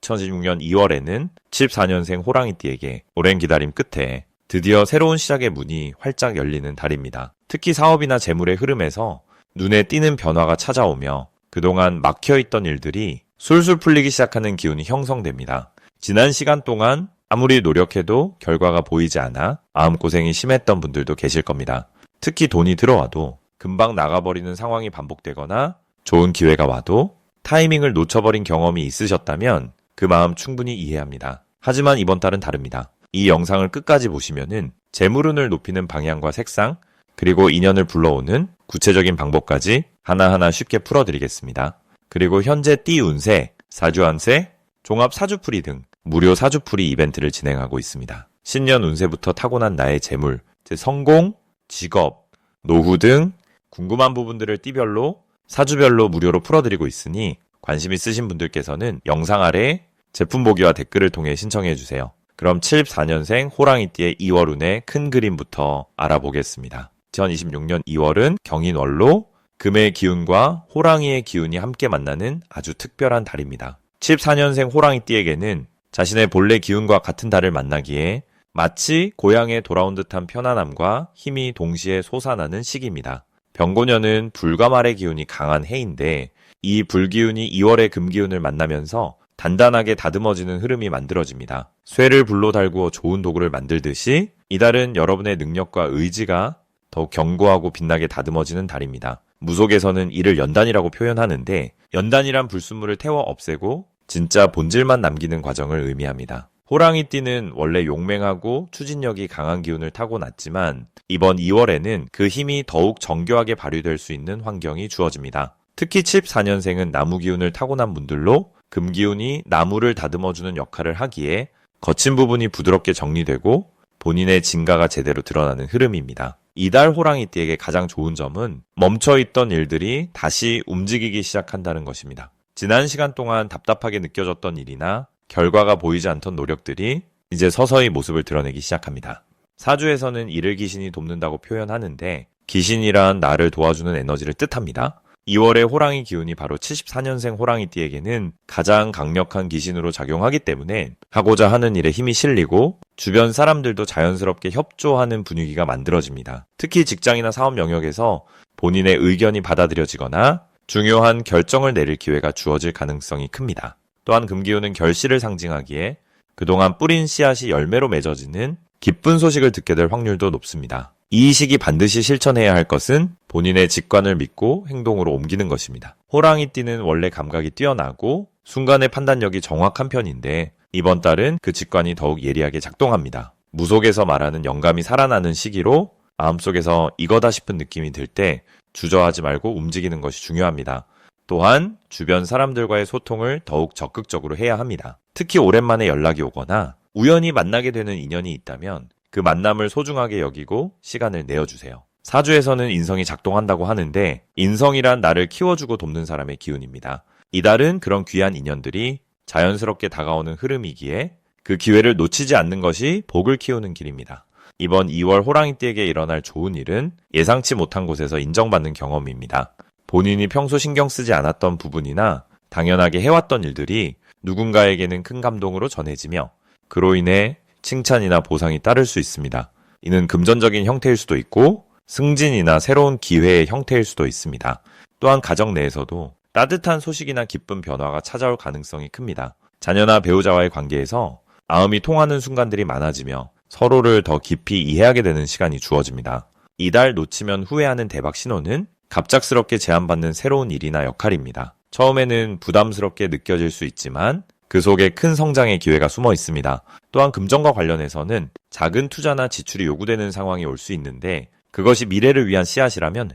2016년 2월에는 74년생 호랑이띠에게 오랜 기다림 끝에 드디어 새로운 시작의 문이 활짝 열리는 달입니다. 특히 사업이나 재물의 흐름에서 눈에 띄는 변화가 찾아오며 그동안 막혀있던 일들이 술술 풀리기 시작하는 기운이 형성됩니다. 지난 시간 동안 아무리 노력해도 결과가 보이지 않아 마음고생이 심했던 분들도 계실 겁니다. 특히 돈이 들어와도 금방 나가버리는 상황이 반복되거나 좋은 기회가 와도 타이밍을 놓쳐버린 경험이 있으셨다면 그 마음 충분히 이해합니다. 하지만 이번 달은 다릅니다. 이 영상을 끝까지 보시면은 재물운을 높이는 방향과 색상, 그리고 인연을 불러오는 구체적인 방법까지 하나하나 쉽게 풀어드리겠습니다. 그리고 현재 띠 운세, 사주한세, 종합 사주풀이 등 무료 사주풀이 이벤트를 진행하고 있습니다. 신년 운세부터 타고난 나의 재물, 즉 성공, 직업, 노후 등 궁금한 부분들을 띠별로, 사주별로 무료로 풀어드리고 있으니 관심 있으신 분들께서는 영상 아래 제품 보기와 댓글을 통해 신청해주세요. 그럼 74년생 호랑이띠의 2월 운의 큰 그림부터 알아보겠습니다. 2026년 2월은 경인월로 금의 기운과 호랑이의 기운이 함께 만나는 아주 특별한 달입니다. 74년생 호랑이띠에게는 자신의 본래 기운과 같은 달을 만나기에 마치 고향에 돌아온 듯한 편안함과 힘이 동시에 솟아나는 시기입니다. 병고년은 불과 말의 기운이 강한 해인데 이 불기운이 2월의 금기운을 만나면서 단단하게 다듬어지는 흐름이 만들어집니다. 쇠를 불로 달구어 좋은 도구를 만들듯이 이달은 여러분의 능력과 의지가 더욱 견고하고 빛나게 다듬어지는 달입니다. 무속에서는 이를 연단이라고 표현하는데 연단이란 불순물을 태워 없애고 진짜 본질만 남기는 과정을 의미합니다. 호랑이띠는 원래 용맹하고 추진력이 강한 기운을 타고났지만 이번 2월에는 그 힘이 더욱 정교하게 발휘될 수 있는 환경이 주어집니다. 특히 74년생은 나무 기운을 타고난 분들로 금기운이 나무를 다듬어주는 역할을 하기에 거친 부분이 부드럽게 정리되고 본인의 진가가 제대로 드러나는 흐름입니다. 이달 호랑이띠에게 가장 좋은 점은 멈춰있던 일들이 다시 움직이기 시작한다는 것입니다. 지난 시간 동안 답답하게 느껴졌던 일이나 결과가 보이지 않던 노력들이 이제 서서히 모습을 드러내기 시작합니다. 사주에서는 이를 귀신이 돕는다고 표현하는데 귀신이란 나를 도와주는 에너지를 뜻합니다. 2월의 호랑이 기운이 바로 74년생 호랑이띠에게는 가장 강력한 귀신으로 작용하기 때문에 하고자 하는 일에 힘이 실리고 주변 사람들도 자연스럽게 협조하는 분위기가 만들어집니다. 특히 직장이나 사업 영역에서 본인의 의견이 받아들여지거나 중요한 결정을 내릴 기회가 주어질 가능성이 큽니다. 또한 금기운은 결실을 상징하기에 그동안 뿌린 씨앗이 열매로 맺어지는 기쁜 소식을 듣게 될 확률도 높습니다. 이 시기 반드시 실천해야 할 것은 본인의 직관을 믿고 행동으로 옮기는 것입니다. 호랑이띠는 원래 감각이 뛰어나고 순간의 판단력이 정확한 편인데 이번 달은 그 직관이 더욱 예리하게 작동합니다. 무속에서 말하는 영감이 살아나는 시기로 마음속에서 이거다 싶은 느낌이 들 때 주저하지 말고 움직이는 것이 중요합니다. 또한 주변 사람들과의 소통을 더욱 적극적으로 해야 합니다. 특히 오랜만에 연락이 오거나 우연히 만나게 되는 인연이 있다면 그 만남을 소중하게 여기고 시간을 내어주세요. 사주에서는 인성이 작동한다고 하는데 인성이란 나를 키워주고 돕는 사람의 기운입니다. 이달은 그런 귀한 인연들이 자연스럽게 다가오는 흐름이기에 그 기회를 놓치지 않는 것이 복을 키우는 길입니다. 이번 2월 호랑이띠에게 일어날 좋은 일은 예상치 못한 곳에서 인정받는 경험입니다. 본인이 평소 신경 쓰지 않았던 부분이나 당연하게 해왔던 일들이 누군가에게는 큰 감동으로 전해지며 그로 인해 칭찬이나 보상이 따를 수 있습니다. 이는 금전적인 형태일 수도 있고 승진이나 새로운 기회의 형태일 수도 있습니다. 또한 가정 내에서도 따뜻한 소식이나 기쁜 변화가 찾아올 가능성이 큽니다. 자녀나 배우자와의 관계에서 마음이 통하는 순간들이 많아지며 서로를 더 깊이 이해하게 되는 시간이 주어집니다. 이달 놓치면 후회하는 대박 신호는 갑작스럽게 제안받는 새로운 일이나 역할입니다. 처음에는 부담스럽게 느껴질 수 있지만 그 속에 큰 성장의 기회가 숨어 있습니다. 또한 금전과 관련해서는 작은 투자나 지출이 요구되는 상황이 올 수 있는데 그것이 미래를 위한 씨앗이라면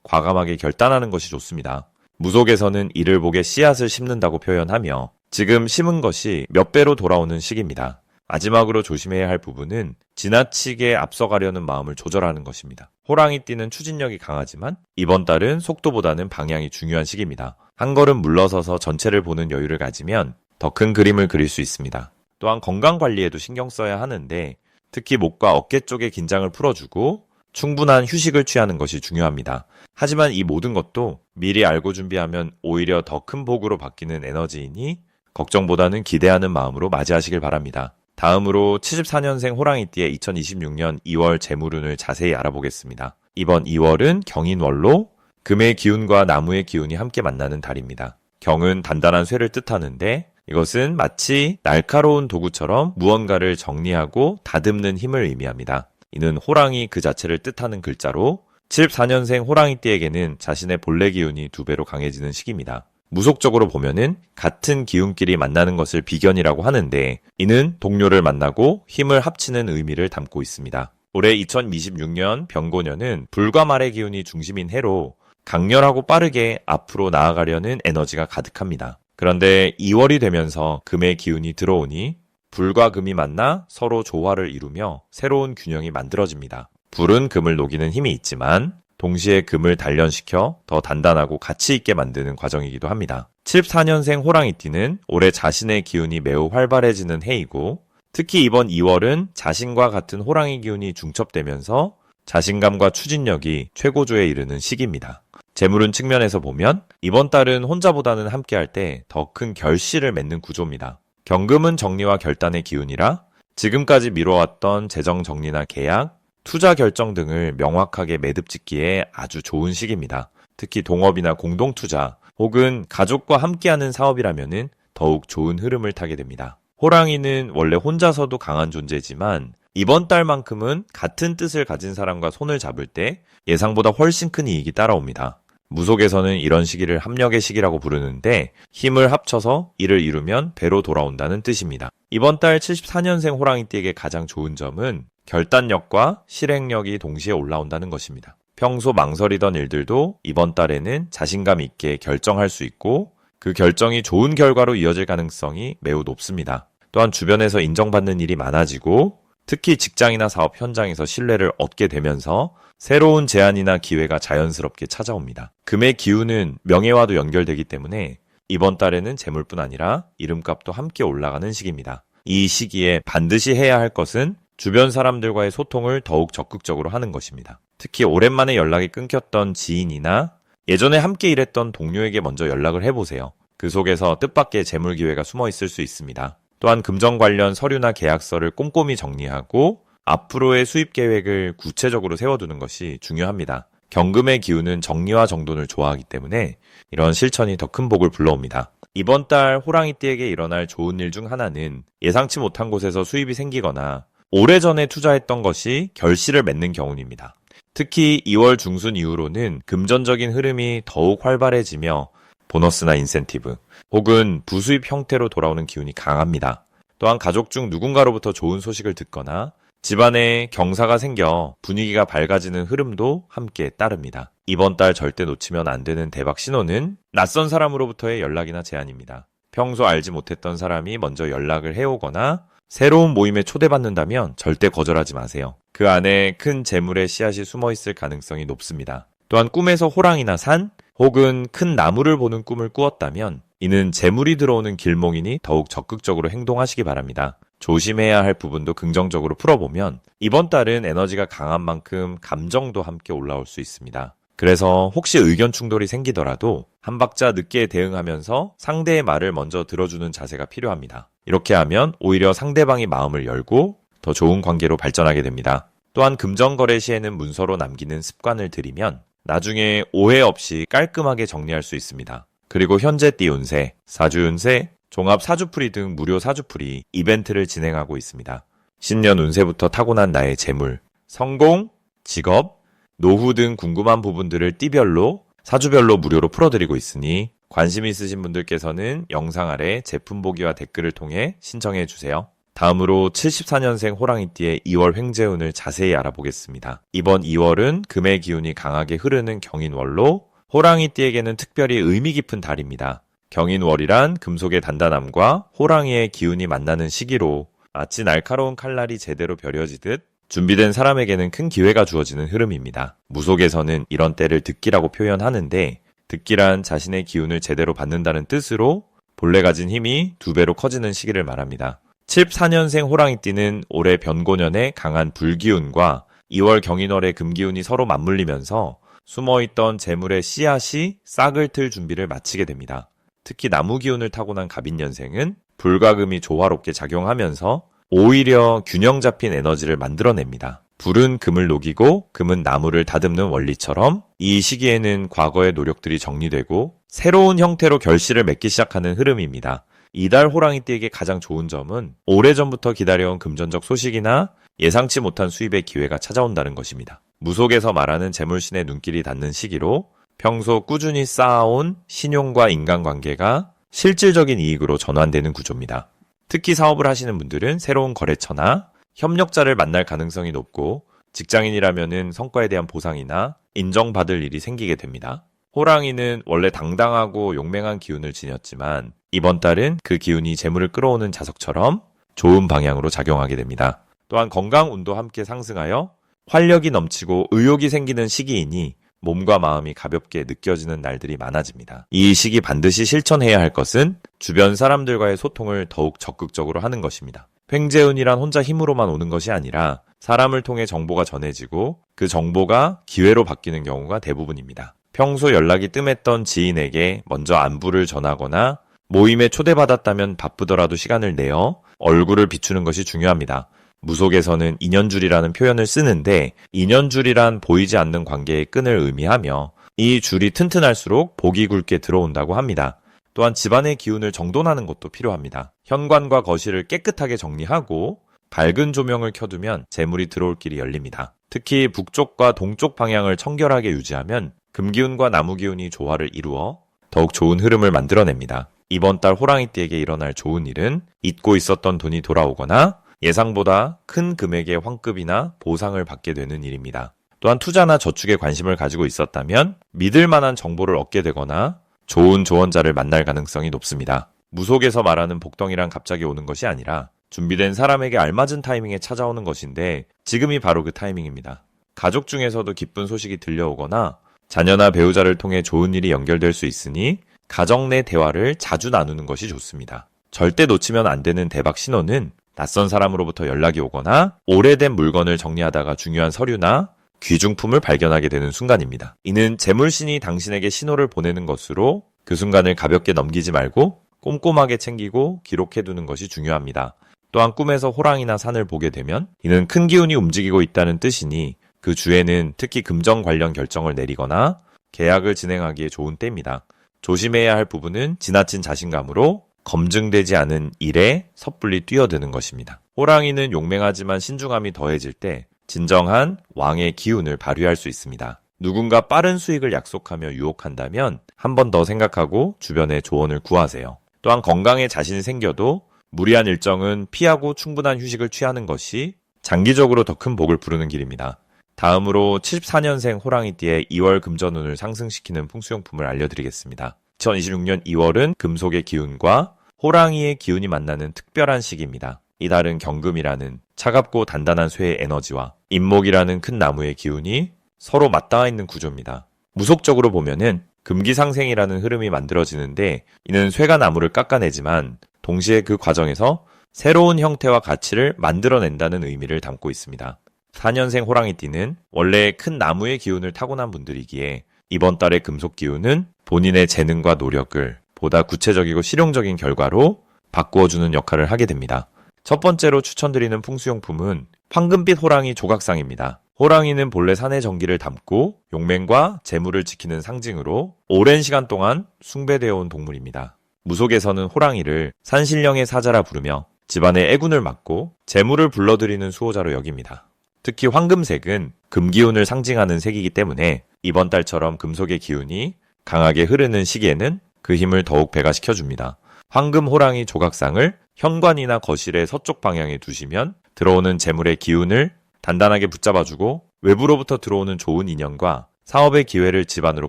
과감하게 결단하는 것이 좋습니다. 무속에서는 이를 보게 씨앗을 심는다고 표현하며 지금 심은 것이 몇 배로 돌아오는 시기입니다. 마지막으로 조심해야 할 부분은 지나치게 앞서가려는 마음을 조절하는 것입니다. 호랑이띠는 추진력이 강하지만 이번 달은 속도보다는 방향이 중요한 시기입니다. 한 걸음 물러서서 전체를 보는 여유를 가지면 더 큰 그림을 그릴 수 있습니다. 또한 건강 관리에도 신경 써야 하는데 특히 목과 어깨 쪽의 긴장을 풀어주고 충분한 휴식을 취하는 것이 중요합니다. 하지만 이 모든 것도 미리 알고 준비하면 오히려 더 큰 복으로 바뀌는 에너지이니 걱정보다는 기대하는 마음으로 맞이하시길 바랍니다. 다음으로 74년생 호랑이띠의 2026년 2월 재물운을 자세히 알아보겠습니다. 이번 2월은 경인월로 금의 기운과 나무의 기운이 함께 만나는 달입니다. 경은 단단한 쇠를 뜻하는데 이것은 마치 날카로운 도구처럼 무언가를 정리하고 다듬는 힘을 의미합니다. 이는 호랑이 그 자체를 뜻하는 글자로 74년생 호랑이띠에게는 자신의 본래 기운이 2배로 강해지는 시기입니다. 무속적으로 보면은 같은 기운끼리 만나는 것을 비견이라고 하는데 이는 동료를 만나고 힘을 합치는 의미를 담고 있습니다. 올해 2026년 병고년은 불과 말의 기운이 중심인 해로 강렬하고 빠르게 앞으로 나아가려는 에너지가 가득합니다. 그런데 2월이 되면서 금의 기운이 들어오니 불과 금이 만나 서로 조화를 이루며 새로운 균형이 만들어집니다. 불은 금을 녹이는 힘이 있지만 동시에 금을 단련시켜 더 단단하고 가치 있게 만드는 과정이기도 합니다. 74년생 호랑이띠는 올해 자신의 기운이 매우 활발해지는 해이고 특히 이번 2월은 자신과 같은 호랑이 기운이 중첩되면서 자신감과 추진력이 최고조에 이르는 시기입니다. 재물운 측면에서 보면 이번 달은 혼자보다는 함께할 때 더 큰 결실을 맺는 구조입니다. 경금은 정리와 결단의 기운이라 지금까지 미뤄왔던 재정 정리나 계약, 투자 결정 등을 명확하게 매듭짓기에 아주 좋은 시기입니다. 특히 동업이나 공동투자 혹은 가족과 함께하는 사업이라면 더욱 좋은 흐름을 타게 됩니다. 호랑이는 원래 혼자서도 강한 존재지만 이번 달만큼은 같은 뜻을 가진 사람과 손을 잡을 때 예상보다 훨씬 큰 이익이 따라옵니다. 무속에서는 이런 시기를 합력의 시기라고 부르는데 힘을 합쳐서 이를 이루면 배로 돌아온다는 뜻입니다. 이번 달 74년생 호랑이띠에게 가장 좋은 점은 결단력과 실행력이 동시에 올라온다는 것입니다. 평소 망설이던 일들도 이번 달에는 자신감 있게 결정할 수 있고 그 결정이 좋은 결과로 이어질 가능성이 매우 높습니다. 또한 주변에서 인정받는 일이 많아지고 특히 직장이나 사업 현장에서 신뢰를 얻게 되면서 새로운 제안이나 기회가 자연스럽게 찾아옵니다. 금의 기운은 명예와도 연결되기 때문에 이번 달에는 재물뿐 아니라 이름값도 함께 올라가는 시기입니다. 이 시기에 반드시 해야 할 것은 주변 사람들과의 소통을 더욱 적극적으로 하는 것입니다. 특히 오랜만에 연락이 끊겼던 지인이나 예전에 함께 일했던 동료에게 먼저 연락을 해보세요. 그 속에서 뜻밖의 재물 기회가 숨어 있을 수 있습니다. 또한 금전 관련 서류나 계약서를 꼼꼼히 정리하고 앞으로의 수입 계획을 구체적으로 세워두는 것이 중요합니다. 경금의 기운은 정리와 정돈을 좋아하기 때문에 이런 실천이 더 큰 복을 불러옵니다. 이번 달 호랑이띠에게 일어날 좋은 일 중 하나는 예상치 못한 곳에서 수입이 생기거나 오래전에 투자했던 것이 결실을 맺는 경우입니다. 특히 2월 중순 이후로는 금전적인 흐름이 더욱 활발해지며 보너스나 인센티브 혹은 부수입 형태로 돌아오는 기운이 강합니다. 또한 가족 중 누군가로부터 좋은 소식을 듣거나 집안에 경사가 생겨 분위기가 밝아지는 흐름도 함께 따릅니다. 이번 달 절대 놓치면 안 되는 대박 신호는 낯선 사람으로부터의 연락이나 제안입니다. 평소 알지 못했던 사람이 먼저 연락을 해오거나 새로운 모임에 초대받는다면 절대 거절하지 마세요. 그 안에 큰 재물의 씨앗이 숨어 있을 가능성이 높습니다. 또한 꿈에서 호랑이나 산 혹은 큰 나무를 보는 꿈을 꾸었다면 이는 재물이 들어오는 길몽이니 더욱 적극적으로 행동하시기 바랍니다. 조심해야 할 부분도 긍정적으로 풀어보면 이번 달은 에너지가 강한 만큼 감정도 함께 올라올 수 있습니다. 그래서 혹시 의견 충돌이 생기더라도 한 박자 늦게 대응하면서 상대의 말을 먼저 들어주는 자세가 필요합니다. 이렇게 하면 오히려 상대방이 마음을 열고 더 좋은 관계로 발전하게 됩니다. 또한 금전거래 시에는 문서로 남기는 습관을 들이면 나중에 오해 없이 깔끔하게 정리할 수 있습니다. 그리고 현재 띠운세, 사주운세, 종합 사주풀이 등 무료 사주풀이 이벤트를 진행하고 있습니다. 신년 운세부터 타고난 나의 재물, 성공, 직업, 노후 등 궁금한 부분들을 띠별로, 사주별로 무료로 풀어드리고 있으니 관심 있으신 분들께서는 영상 아래 제품 보기와 댓글을 통해 신청해 주세요. 다음으로 74년생 호랑이띠의 2월 횡재운을 자세히 알아보겠습니다. 이번 2월은 금의 기운이 강하게 흐르는 경인월로 호랑이띠에게는 특별히 의미 깊은 달입니다. 경인월이란 금속의 단단함과 호랑이의 기운이 만나는 시기로 마치 날카로운 칼날이 제대로 벼려지듯 준비된 사람에게는 큰 기회가 주어지는 흐름입니다. 무속에서는 이런 때를 득기라고 표현하는데 득기란 자신의 기운을 제대로 받는다는 뜻으로 본래 가진 힘이 2배로 커지는 시기를 말합니다. 74년생 호랑이띠는 올해 변고년의 강한 불기운과 2월 경인월의 금기운이 서로 맞물리면서 숨어있던 재물의 씨앗이 싹을 틀 준비를 마치게 됩니다. 특히 나무 기운을 타고난 갑인년생은 불과 금이 조화롭게 작용하면서 오히려 균형 잡힌 에너지를 만들어냅니다. 불은 금을 녹이고 금은 나무를 다듬는 원리처럼 이 시기에는 과거의 노력들이 정리되고 새로운 형태로 결실을 맺기 시작하는 흐름입니다. 이달 호랑이띠에게 가장 좋은 점은 오래전부터 기다려온 금전적 소식이나 예상치 못한 수입의 기회가 찾아온다는 것입니다. 무속에서 말하는 재물신의 눈길이 닿는 시기로 평소 꾸준히 쌓아온 신용과 인간관계가 실질적인 이익으로 전환되는 구조입니다. 특히 사업을 하시는 분들은 새로운 거래처나 협력자를 만날 가능성이 높고 직장인이라면 성과에 대한 보상이나 인정받을 일이 생기게 됩니다. 호랑이는 원래 당당하고 용맹한 기운을 지녔지만 이번 달은 그 기운이 재물을 끌어오는 자석처럼 좋은 방향으로 작용하게 됩니다. 또한 건강 운도 함께 상승하여 활력이 넘치고 의욕이 생기는 시기이니 몸과 마음이 가볍게 느껴지는 날들이 많아집니다. 이 시기 반드시 실천해야 할 것은 주변 사람들과의 소통을 더욱 적극적으로 하는 것입니다. 횡재운이란 혼자 힘으로만 오는 것이 아니라 사람을 통해 정보가 전해지고 그 정보가 기회로 바뀌는 경우가 대부분입니다. 평소 연락이 뜸했던 지인에게 먼저 안부를 전하거나 모임에 초대받았다면 바쁘더라도 시간을 내어 얼굴을 비추는 것이 중요합니다. 무속에서는 인연줄이라는 표현을 쓰는데 인연줄이란 보이지 않는 관계의 끈을 의미하며 이 줄이 튼튼할수록 복이 굵게 들어온다고 합니다. 또한 집안의 기운을 정돈하는 것도 필요합니다. 현관과 거실을 깨끗하게 정리하고 밝은 조명을 켜두면 재물이 들어올 길이 열립니다. 특히 북쪽과 동쪽 방향을 청결하게 유지하면 금기운과 나무기운이 조화를 이루어 더욱 좋은 흐름을 만들어냅니다. 이번 달 호랑이띠에게 일어날 좋은 일은 잊고 있었던 돈이 돌아오거나 예상보다 큰 금액의 환급이나 보상을 받게 되는 일입니다. 또한 투자나 저축에 관심을 가지고 있었다면 믿을 만한 정보를 얻게 되거나 좋은 조언자를 만날 가능성이 높습니다. 무속에서 말하는 복덩이란 갑자기 오는 것이 아니라 준비된 사람에게 알맞은 타이밍에 찾아오는 것인데 지금이 바로 그 타이밍입니다. 가족 중에서도 기쁜 소식이 들려오거나 자녀나 배우자를 통해 좋은 일이 연결될 수 있으니 가정 내 대화를 자주 나누는 것이 좋습니다. 절대 놓치면 안 되는 대박 신호는 낯선 사람으로부터 연락이 오거나 오래된 물건을 정리하다가 중요한 서류나 귀중품을 발견하게 되는 순간입니다. 이는 재물신이 당신에게 신호를 보내는 것으로 그 순간을 가볍게 넘기지 말고 꼼꼼하게 챙기고 기록해두는 것이 중요합니다. 또한 꿈에서 호랑이나 산을 보게 되면 이는 큰 기운이 움직이고 있다는 뜻이니 그 주에는 특히 금전 관련 결정을 내리거나 계약을 진행하기에 좋은 때입니다. 조심해야 할 부분은 지나친 자신감으로 검증되지 않은 일에 섣불리 뛰어드는 것입니다. 호랑이는 용맹하지만 신중함이 더해질 때 진정한 왕의 기운을 발휘할 수 있습니다. 누군가 빠른 수익을 약속하며 유혹한다면 한 번 더 생각하고 주변에 조언을 구하세요. 또한 건강에 자신이 생겨도 무리한 일정은 피하고 충분한 휴식을 취하는 것이 장기적으로 더 큰 복을 부르는 길입니다. 다음으로 74년생 호랑이띠의 2월 금전운을 상승시키는 풍수용품을 알려드리겠습니다. 2026년 2월은 금속의 기운과 호랑이의 기운이 만나는 특별한 시기입니다. 이달은 경금이라는 차갑고 단단한 쇠의 에너지와 인목이라는 큰 나무의 기운이 서로 맞닿아 있는 구조입니다. 무속적으로 보면은 금기상생이라는 흐름이 만들어지는데 이는 쇠가 나무를 깎아내지만 동시에 그 과정에서 새로운 형태와 가치를 만들어낸다는 의미를 담고 있습니다. 4년생 호랑이띠는 원래 큰 나무의 기운을 타고난 분들이기에 이번 달의 금속 기운은 본인의 재능과 노력을 보다 구체적이고 실용적인 결과로 바꾸어주는 역할을 하게 됩니다. 첫 번째로 추천드리는 풍수용품은 황금빛 호랑이 조각상입니다. 호랑이는 본래 산의 정기를 담고 용맹과 재물을 지키는 상징으로 오랜 시간 동안 숭배되어 온 동물입니다. 무속에서는 호랑이를 산신령의 사자라 부르며 집안의 애군을 막고 재물을 불러들이는 수호자로 여깁니다. 특히 황금색은 금기운을 상징하는 색이기 때문에 이번 달처럼 금속의 기운이 강하게 흐르는 시기에는 그 힘을 더욱 배가시켜줍니다. 황금 호랑이 조각상을 현관이나 거실의 서쪽 방향에 두시면 들어오는 재물의 기운을 단단하게 붙잡아주고 외부로부터 들어오는 좋은 인연과 사업의 기회를 집안으로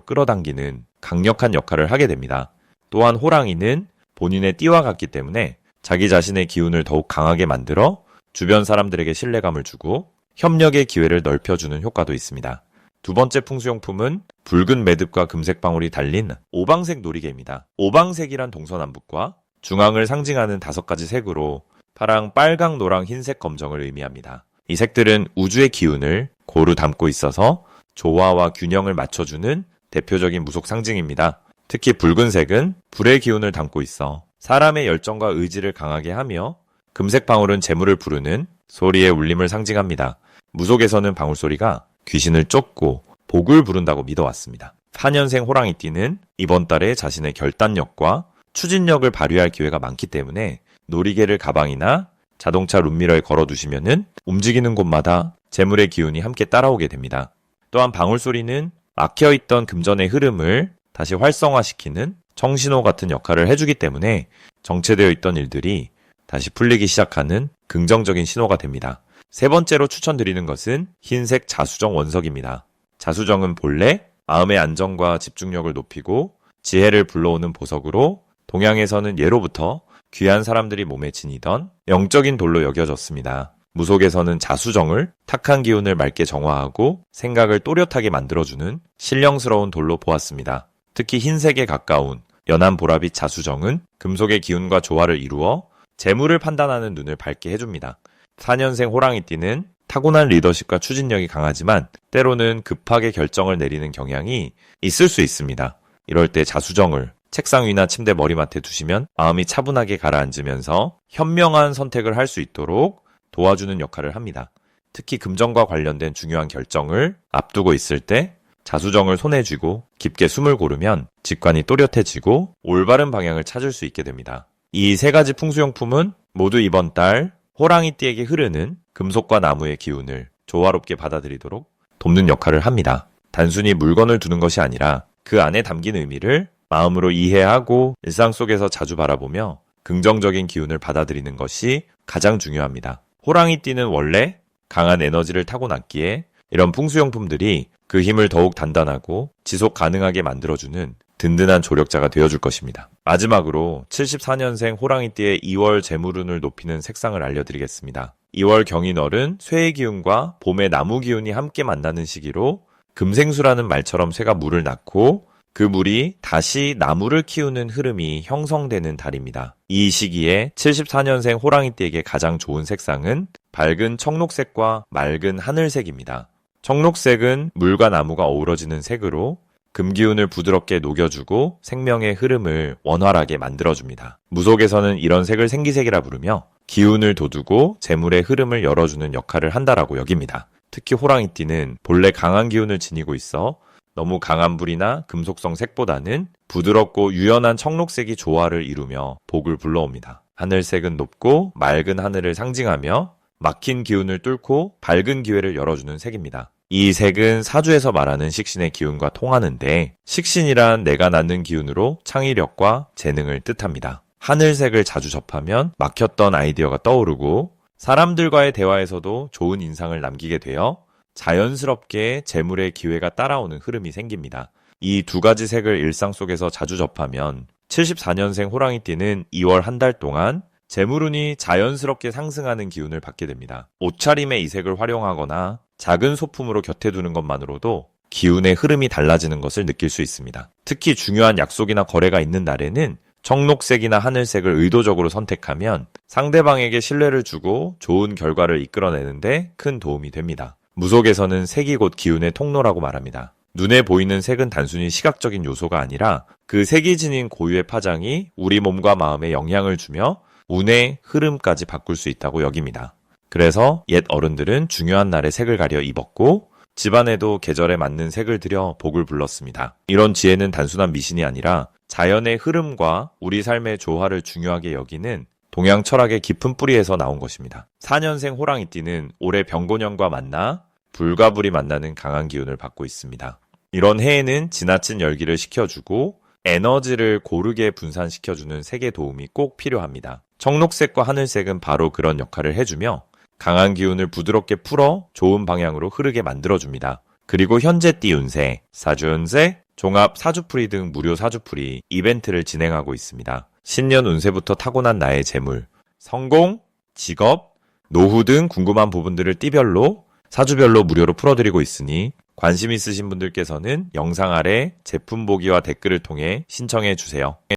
끌어당기는 강력한 역할을 하게 됩니다. 또한 호랑이는 본인의 띠와 같기 때문에 자기 자신의 기운을 더욱 강하게 만들어 주변 사람들에게 신뢰감을 주고 협력의 기회를 넓혀주는 효과도 있습니다. 두 번째 풍수용품은 붉은 매듭과 금색 방울이 달린 오방색 놀이개입니다. 오방색이란 동서남북과 중앙을 상징하는 5가지 색으로 파랑, 빨강, 노랑, 흰색, 검정을 의미합니다. 이 색들은 우주의 기운을 고루 담고 있어서 조화와 균형을 맞춰주는 대표적인 무속 상징입니다. 특히 붉은색은 불의 기운을 담고 있어 사람의 열정과 의지를 강하게 하며, 금색 방울은 재물을 부르는 소리의 울림을 상징합니다. 무속에서는 방울소리가 귀신을 쫓고 복을 부른다고 믿어왔습니다. 4년생 호랑이띠는 이번 달에 자신의 결단력과 추진력을 발휘할 기회가 많기 때문에 놀이개를 가방이나 자동차 룸미러에 걸어두시면은 움직이는 곳마다 재물의 기운이 함께 따라오게 됩니다. 또한 방울소리는 막혀있던 금전의 흐름을 다시 활성화시키는 청신호 같은 역할을 해주기 때문에 정체되어 있던 일들이 다시 풀리기 시작하는 긍정적인 신호가 됩니다. 세 번째로 추천드리는 것은 흰색 자수정 원석입니다. 자수정은 본래 마음의 안정과 집중력을 높이고 지혜를 불러오는 보석으로 동양에서는 예로부터 귀한 사람들이 몸에 지니던 영적인 돌로 여겨졌습니다. 무속에서는 자수정을 탁한 기운을 맑게 정화하고 생각을 또렷하게 만들어주는 신령스러운 돌로 보았습니다. 특히 흰색에 가까운 연한 보라빛 자수정은 금속의 기운과 조화를 이루어 재물을 판단하는 눈을 밝게 해줍니다. 4년생 호랑이띠는 타고난 리더십과 추진력이 강하지만 때로는 급하게 결정을 내리는 경향이 있을 수 있습니다. 이럴 때 자수정을 책상 위나 침대 머리맡에 두시면 마음이 차분하게 가라앉으면서 현명한 선택을 할 수 있도록 도와주는 역할을 합니다. 특히 금전과 관련된 중요한 결정을 앞두고 있을 때 자수정을 손에 쥐고 깊게 숨을 고르면 직관이 또렷해지고 올바른 방향을 찾을 수 있게 됩니다. 이 세 가지 풍수용품은 모두 이번 달 호랑이띠에게 흐르는 금속과 나무의 기운을 조화롭게 받아들이도록 돕는 역할을 합니다. 단순히 물건을 두는 것이 아니라 그 안에 담긴 의미를 마음으로 이해하고 일상 속에서 자주 바라보며 긍정적인 기운을 받아들이는 것이 가장 중요합니다. 호랑이띠는 원래 강한 에너지를 타고났기에 이런 풍수용품들이 그 힘을 더욱 단단하고 지속 가능하게 만들어주는 든든한 조력자가 되어줄 것입니다. 마지막으로 74년생 호랑이띠의 2월 재물운을 높이는 색상을 알려드리겠습니다. 2월 경인월은 쇠의 기운과 봄의 나무 기운이 함께 만나는 시기로 금생수라는 말처럼 쇠가 물을 낳고 그 물이 다시 나무를 키우는 흐름이 형성되는 달입니다. 이 시기에 74년생 호랑이띠에게 가장 좋은 색상은 밝은 청록색과 맑은 하늘색입니다. 청록색은 물과 나무가 어우러지는 색으로 금기운을 부드럽게 녹여주고 생명의 흐름을 원활하게 만들어줍니다. 무속에서는 이런 색을 생기색이라 부르며 기운을 돋우고 재물의 흐름을 열어주는 역할을 한다라고 여깁니다. 특히 호랑이띠는 본래 강한 기운을 지니고 있어 너무 강한 불이나 금속성 색보다는 부드럽고 유연한 청록색이 조화를 이루며 복을 불러옵니다. 하늘색은 높고 맑은 하늘을 상징하며 막힌 기운을 뚫고 밝은 기회를 열어주는 색입니다. 이 색은 사주에서 말하는 식신의 기운과 통하는데 식신이란 내가 낳는 기운으로 창의력과 재능을 뜻합니다. 하늘색을 자주 접하면 막혔던 아이디어가 떠오르고 사람들과의 대화에서도 좋은 인상을 남기게 되어 자연스럽게 재물의 기회가 따라오는 흐름이 생깁니다. 이 두 가지 색을 일상 속에서 자주 접하면 74년생 호랑이띠는 2월 한 달 동안 재물운이 자연스럽게 상승하는 기운을 받게 됩니다. 옷차림에 이 색을 활용하거나 작은 소품으로 곁에 두는 것만으로도 기운의 흐름이 달라지는 것을 느낄 수 있습니다. 특히 중요한 약속이나 거래가 있는 날에는 청록색이나 하늘색을 의도적으로 선택하면 상대방에게 신뢰를 주고 좋은 결과를 이끌어내는데 큰 도움이 됩니다. 무속에서는 색이 곧 기운의 통로라고 말합니다. 눈에 보이는 색은 단순히 시각적인 요소가 아니라 그 색이 지닌 고유의 파장이 우리 몸과 마음에 영향을 주며 운의 흐름까지 바꿀 수 있다고 여깁니다. 그래서 옛 어른들은 중요한 날에 색을 가려 입었고 집안에도 계절에 맞는 색을 들여 복을 불렀습니다. 이런 지혜는 단순한 미신이 아니라 자연의 흐름과 우리 삶의 조화를 중요하게 여기는 동양 철학의 깊은 뿌리에서 나온 것입니다. 4년생 호랑이띠는 올해 병고년과 만나 불과 불이 만나는 강한 기운을 받고 있습니다. 이런 해에는 지나친 열기를 식혀주고 에너지를 고르게 분산시켜주는 색의 도움이 꼭 필요합니다. 청록색과 하늘색은 바로 그런 역할을 해주며 강한 기운을 부드럽게 풀어 좋은 방향으로 흐르게 만들어줍니다. 그리고 현재 띠 운세, 사주운세, 종합 사주풀이 등 무료 사주풀이 이벤트를 진행하고 있습니다. 신년 운세부터 타고난 나의 재물, 성공, 직업, 노후 등 궁금한 부분들을 띠별로 사주별로 무료로 풀어드리고 있으니 관심 있으신 분들께서는 영상 아래 제품 보기와 댓글을 통해 신청해 주세요.